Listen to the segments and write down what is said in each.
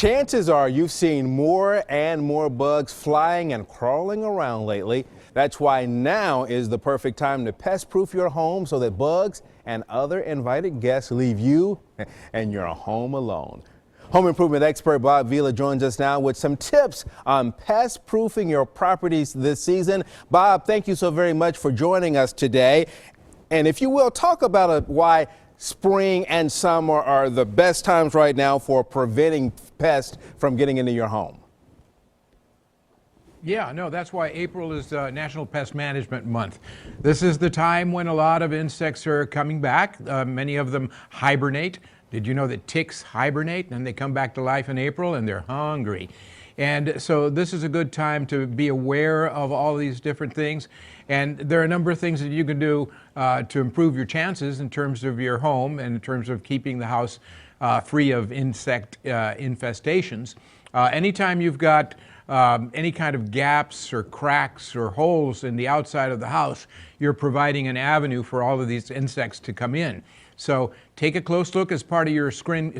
Chances are you've seen more and more bugs flying and crawling around lately. That's why now is the perfect time to pest-proof your home so that bugs and other invited guests leave you and your home alone. Home improvement expert Bob Vila joins us now with some tips on pest-proofing your properties this season. Bob, thank you so very much for joining us today. And if you will, talk about why spring and summer are the best times right now for preventing pests from getting into your home. Yeah, no, that's why April is National Pest Management Month. This is the time when a lot of insects are coming back. Many of them hibernate. Did you know that ticks hibernate and they come back to life in April and they're hungry? And so this is a good time to be aware of all these different things. And there are a number of things that you can do to improve your chances in terms of your home and in terms of keeping the house free of insect infestations. Anytime you've got any kind of gaps or cracks or holes in the outside of the house, you're providing an avenue for all of these insects to come in. So take a close look as part of your spring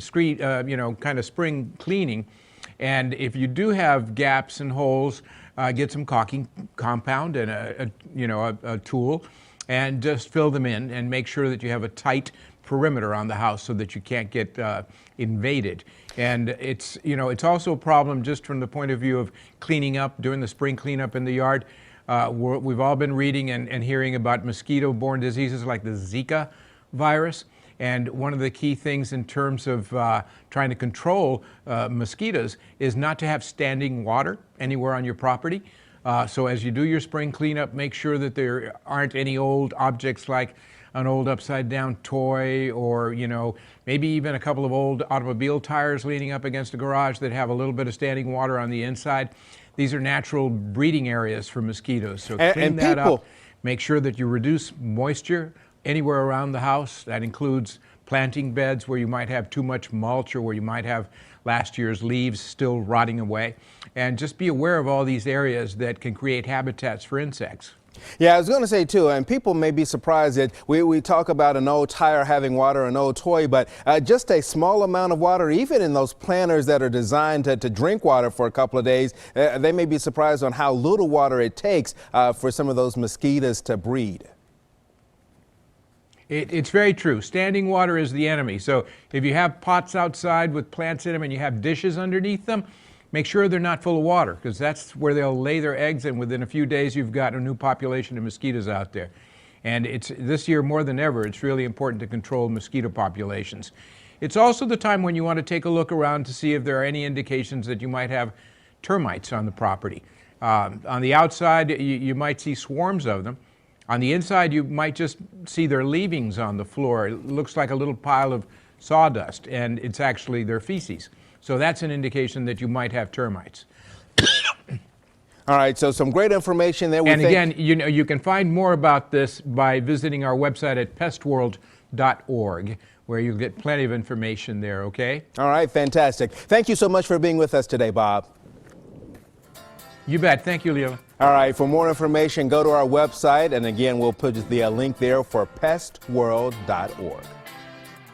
cleaning. And if you do have gaps and holes, get some caulking compound and a tool and just fill them in and make sure that you have a tight perimeter on the house so that you can't get invaded. And it's also a problem just from the point of view of cleaning up, doing the spring cleanup in the yard. We've all been reading and hearing about mosquito-borne diseases like the Zika virus. And one of the key things in terms of trying to control mosquitoes is not to have standing water anywhere on your property. So as you do your spring cleanup, make sure that there aren't any old objects like an old upside down toy or, maybe even a couple of old automobile tires leaning up against a garage that have a little bit of standing water on the inside. These are natural breeding areas for mosquitoes. So clean that up. Make sure that you reduce moisture anywhere around the house. That includes planting beds where you might have too much mulch or where you might have last year's leaves still rotting away. And just be aware of all these areas that can create habitats for insects. Yeah, I was going to say too, and people may be surprised that we talk about an old tire having water, an old toy, but just a small amount of water, even in those planters that are designed to drink water for a couple of days, they may be surprised on how little water it takes for some of those mosquitoes to breed. It's very true. Standing water is the enemy. So if you have pots outside with plants in them and you have dishes underneath them, make sure they're not full of water because that's where they'll lay their eggs, and within a few days you've got a new population of mosquitoes out there. And this year more than ever, it's really important to control mosquito populations. It's also the time when you want to take a look around to see if there are any indications that you might have termites on the property. On the outside, you might see swarms of them. On the inside, you might just see their leavings on the floor. It looks like a little pile of sawdust, and it's actually their feces. So that's an indication that you might have termites. All right, so some great information there. And again, you can find more about this by visiting our website at pestworld.org, where you'll get plenty of information there, okay? All right, fantastic. Thank you so much for being with us today, Bob. You bet. Thank you, Leo. All right, for more information, go to our website, and again, we'll put the link there for pestworld.org.